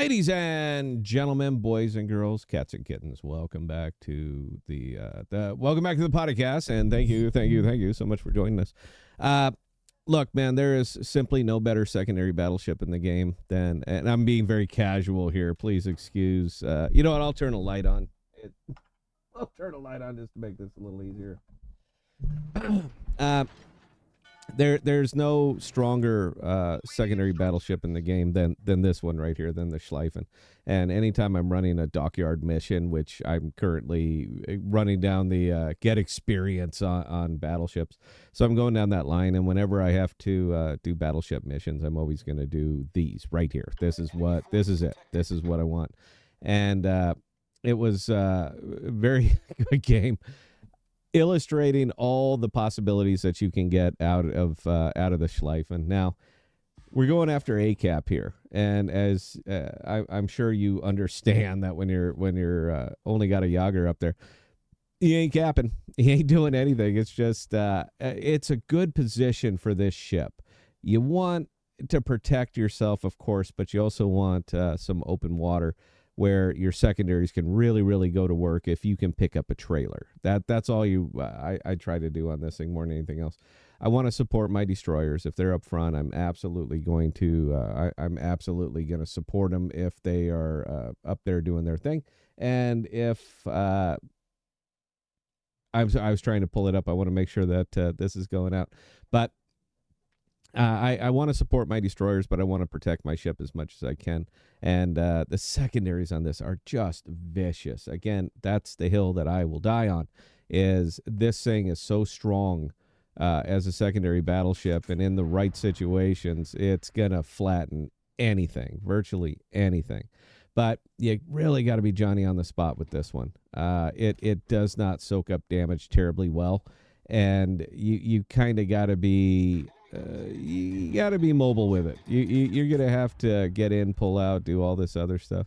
Ladies and gentlemen, boys and girls, cats and kittens, welcome back to the podcast, and thank you so much for joining us. Look, man, there is simply no better secondary battleship in the game than, and I'm being very casual here. Please excuse. You know what? I'll turn a light on. I'll turn a light on just to make this a little easier. There's no stronger secondary battleship in the game than this one right here, than the Schlieffen. And anytime I'm running a dockyard mission, which I'm currently running down the get experience on battleships, so I'm going down that line. And whenever I have to do battleship missions, I'm always going to do these right here. This is it. This is what I want. And it was a very good game, illustrating all the possibilities that you can get out of the Schlieffen. Now, we're going after ACAP here, and as I'm sure you understand that when you're only got a Yager up there, he ain't capping, he ain't doing anything. It's just it's a good position for this ship. You want to protect yourself, of course, but you also want some open water where your secondaries can really go to work if you can pick up a trailer. That's all I try to do on this thing more than anything else. I want to support my destroyers. If they're up front, I'm absolutely going to support them if they are up there doing their thing. And if I was trying to pull it up, I want to make sure that this is going out. But I want to support my destroyers, but I want to protect my ship as much as I can. And the secondaries on this are just vicious. Again, that's the hill that I will die on, is this thing is so strong as a secondary battleship, and in the right situations, it's going to flatten anything, virtually anything. But you really got to be Johnny on the spot with this one. It does not soak up damage terribly well, and you kind of got to be... you got to be mobile with it. You're going to have to get in, pull out, do all this other stuff.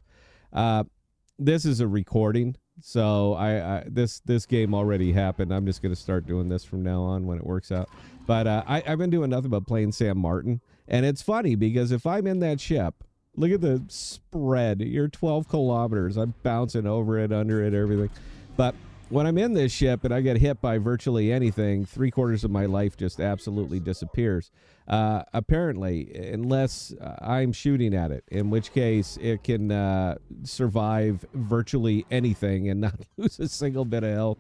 This is a recording, so this game already happened. I'm just going to start doing this from now on when it works out. But I've been doing nothing but playing Sam Martin, and it's funny because if I'm in that ship, look at the spread. You're 12 kilometers. I'm bouncing over it, under it, everything. But when I'm in this ship and I get hit by virtually anything, 3/4 of my life just absolutely disappears. Apparently, unless I'm shooting at it, in which case it can survive virtually anything and not lose a single bit of health.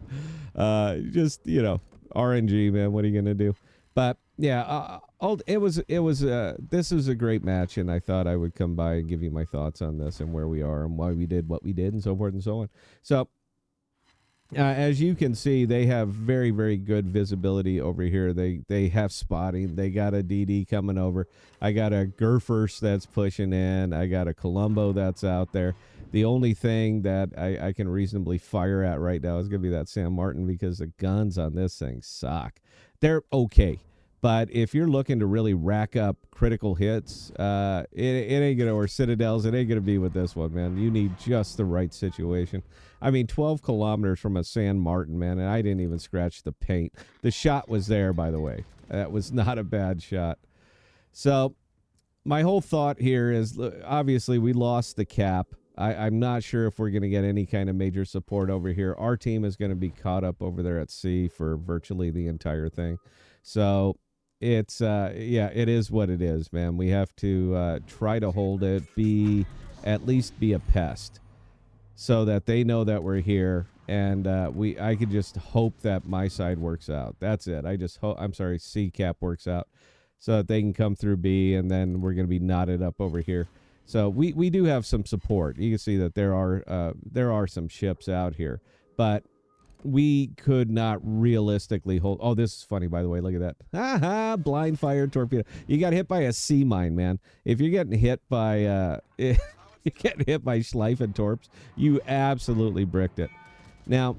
Just, RNG, man. What are you going to do? But yeah, this was a great match, and I thought I would come by and give you my thoughts on this and where we are and why we did what we did and so forth and so on. So, as you can see, they have very good visibility over here. They have spotting. They got a DD coming over. I got a Gurfers that's pushing in. I got a Colombo that's out there. The only thing that I can reasonably fire at right now is going to be that Sam Martin, because the guns on this thing suck. They're okay, but if you're looking to really rack up critical hits, it ain't going to, or Citadels, it ain't going to be with this one, man. You need just the right situation. I mean, 12 kilometers from a San Martin, man, and I didn't even scratch the paint. The shot was there, by the way. That was not a bad shot. So my whole thought here is, obviously, we lost the cap. I'm not sure if we're going to get any kind of major support over here. Our team is going to be caught up over there at sea for virtually the entire thing. So it's, it is what it is, man. We have to try to hold it, at least be a pest, so that they know that we're here, and I could just hope that my side works out. That's it. I just hope, C cap works out, so that they can come through B, and then we're going to be knotted up over here. So we do have some support. You can see that there are some ships out here, but we could not realistically hold. Oh, this is funny, by the way. Look at that. Ha! Blind fire torpedo. You got hit by a sea mine, man. If you're getting hit by you get hit by Schlieffen torps, you absolutely bricked it. Now,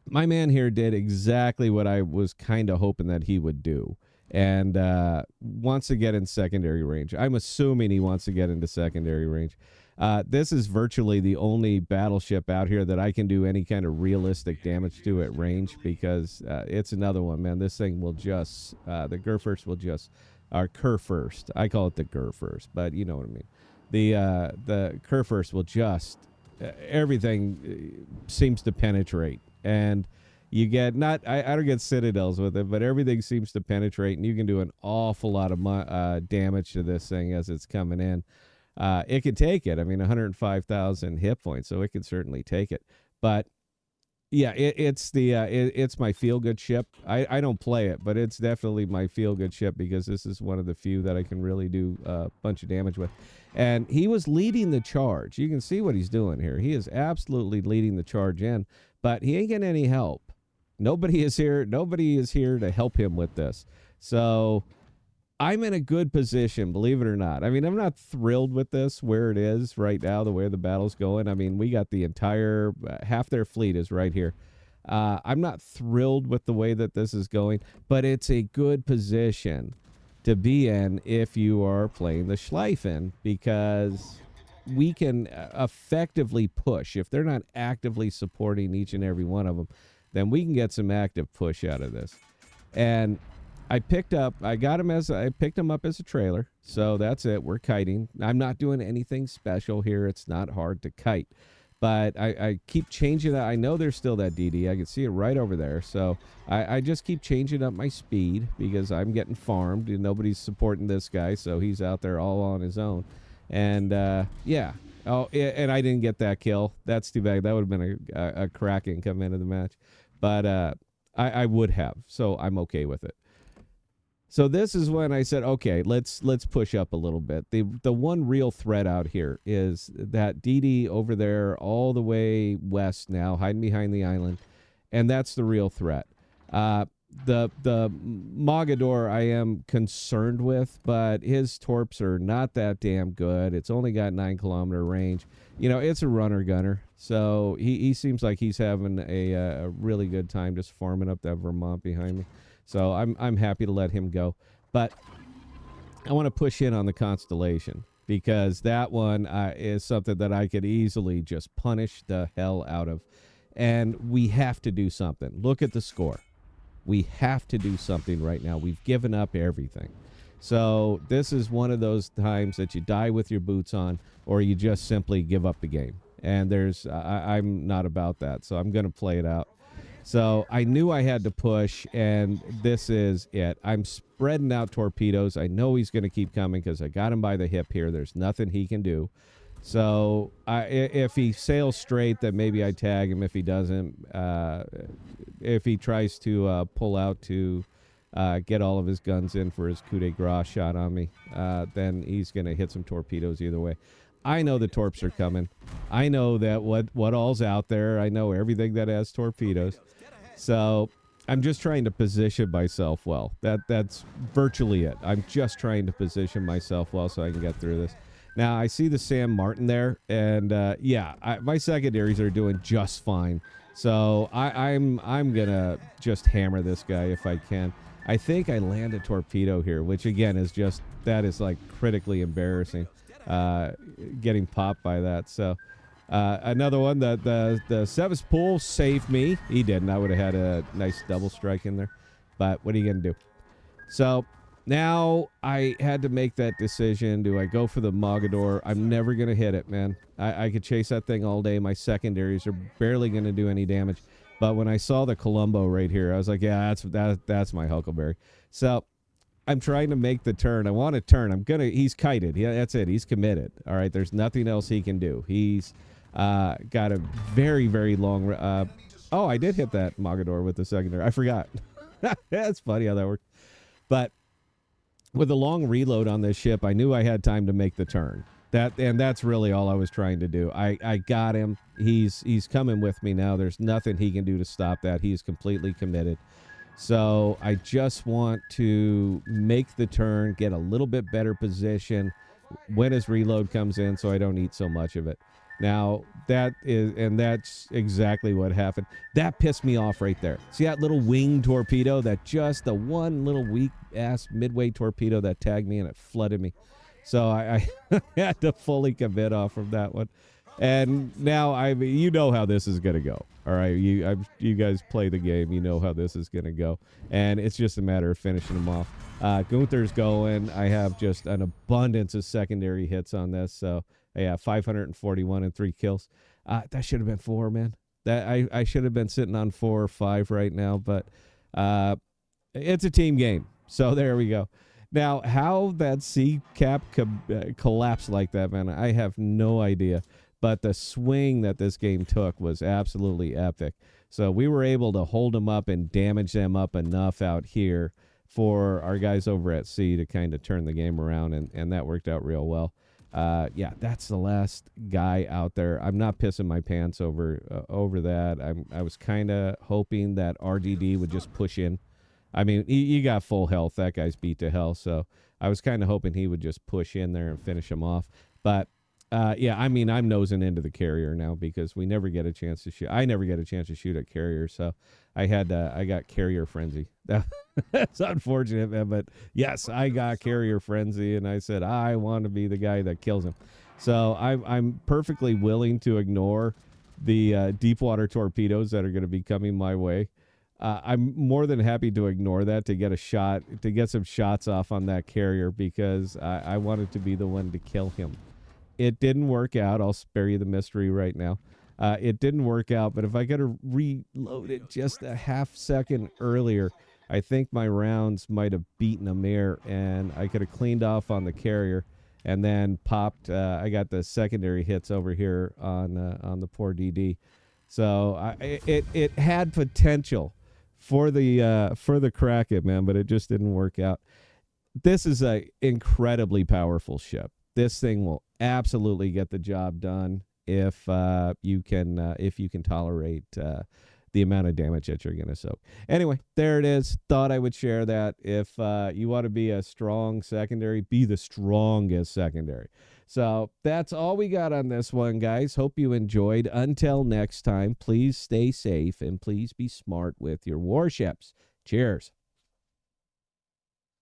my man here did exactly what I was kind of hoping that he would do, and wants to get in secondary range. I'm assuming he wants to get into secondary range. This is virtually the only battleship out here that I can do any kind of realistic damage to at range, because it's another one, man. This thing will just, the Gurfers will just our Kurfürst. I call it the Kurfürst, but you know what I mean. The Kurfürst will just everything seems to penetrate, and you get not I don't get citadels with it, but everything seems to penetrate, and you can do an awful lot of damage to this thing as it's coming in. It can take it. I mean, 105,000 hit points, so it can certainly take it. But yeah, it's my feel good ship. I don't play it, but it's definitely my feel good ship because this is one of the few that I can really do a bunch of damage with. And he was leading the charge. You can see what he's doing here. He is absolutely leading the charge in, but he ain't getting any help. Nobody is here. Nobody is here to help him with this. So I'm in a good position, believe it or not. I mean, I'm not thrilled with this where it is right now, the way the battle's going. I mean, we got the entire half their fleet is right here. I'm not thrilled with the way that this is going, but it's a good position to be in if you are playing the Schlieffen, because we can effectively push. If they're not actively supporting each and every one of them, then we can get some active push out of this. And I picked him up as a trailer. So that's it. We're kiting. I'm not doing anything special here. It's not hard to kite. But I keep changing that. I know there's still that DD. I can see it right over there. So I just keep changing up my speed because I'm getting farmed and nobody's supporting this guy. So he's out there all on his own. And yeah. Oh, and I didn't get that kill. That's too bad. That would have been a cracking come into the match. But I would have. So I'm okay with it. So this is when I said, okay, let's push up a little bit. The one real threat out here is that DD over there all the way west now, hiding behind the island, and that's the real threat. The Mogador I am concerned with, but his torps are not that damn good. It's only got 9-kilometer range. You know, it's a runner gunner, so he seems like he's having a really good time just farming up that Vermont behind me. So I'm happy to let him go. But I want to push in on the Constellation because that one is something that I could easily just punish the hell out of. And we have to do something. Look at the score. We have to do something right now. We've given up everything. So this is one of those times that you die with your boots on or you just simply give up the game. And I'm not about that. So I'm going to play it out. So I knew I had to push, and this is it. I'm spreading out torpedoes. I know he's going to keep coming because I got him by the hip here. There's nothing he can do. So if he sails straight, then maybe I tag him. If he doesn't, if he tries to pull out to get all of his guns in for his coup de grace shot on me, then he's going to hit some torpedoes either way. I know the torps are coming. I know that what all's out there. I know everything that has torpedoes. So I'm just trying to position myself well. That's virtually it. I'm just trying to position myself well so I can get through this. Now, I see the Sam Martin there, and yeah, my secondaries are doing just fine. So I'm going to just hammer this guy if I can. I think I land a torpedo here, which again is just, that is like critically embarrassing, getting popped by that. So another one, the Sevis Pool saved me. He didn't. I would have had a nice double strike in there. But what are you going to do? So now I had to make that decision. Do I go for the Mogador? I'm never going to hit it, man. I could chase that thing all day. My secondaries are barely going to do any damage. But when I saw the Columbo right here, I was like, yeah, that's my Huckleberry. So I'm trying to make the turn. I want to turn. He's kited. Yeah, that's it. He's committed. All right. There's nothing else he can do. He's got a very, very long. Oh, I did hit that Mogador with the secondary. I forgot. That's funny how that worked. But with a long reload on this ship, I knew I had time to make the turn. That's really all I was trying to do. I got him. He's coming with me now. There's nothing he can do to stop that. He's completely committed. So I just want to make the turn, get a little bit better position when his reload comes in so I don't eat so much of it. Now, that's exactly what happened. That pissed me off right there. See that little wing torpedo? The one little weak-ass midway torpedo that tagged me and it flooded me. So I had to fully commit off from that one. And now you know how this is gonna go. All right, you guys play the game. You know how this is gonna go, and it's just a matter of finishing them off. Gunther's going. I have just an abundance of secondary hits on this. So yeah, 541 and 3 kills. That should have been 4, man. That I should have been sitting on 4 or 5 right now, but it's a team game. So there we go. Now, how that C cap collapsed like that, man, I have no idea. But the swing that this game took was absolutely epic. So we were able to hold them up and damage them up enough out here for our guys over at C to kind of turn the game around, and that worked out real well. Yeah, that's the last guy out there. I'm not pissing my pants over that. I was kind of hoping that RDD would just push in. I mean, he got full health. That guy's beat to hell. So I was kind of hoping he would just push in there and finish him off. But yeah, I mean, I'm nosing into the carrier now because we never get a chance to shoot. I never get a chance to shoot at carrier, so I got carrier frenzy. That's unfortunate, man, but yes, I got carrier frenzy, and I said I want to be the guy that kills him. So I'm perfectly willing to ignore the deep water torpedoes that are going to be coming my way. I'm more than happy to ignore that to get some shots off on that carrier because I wanted to be the one to kill him. It didn't work out. I'll spare you the mystery right now. It didn't work out, but if I could have reloaded it just a half second earlier, I think my rounds might have beaten a mirror, and I could have cleaned off on the carrier and then popped. I got the secondary hits over here on the poor DD. So it had potential for the Kraken, man, but it just didn't work out. This is a incredibly powerful ship. This thing will absolutely get the job done if you can tolerate the amount of damage that you're going to soak. Anyway, there it is. Thought I would share that. If you want to be a strong secondary, be the strongest secondary. So that's all we got on this one, guys. Hope you enjoyed. Until next time, please stay safe and please be smart with your warships. Cheers.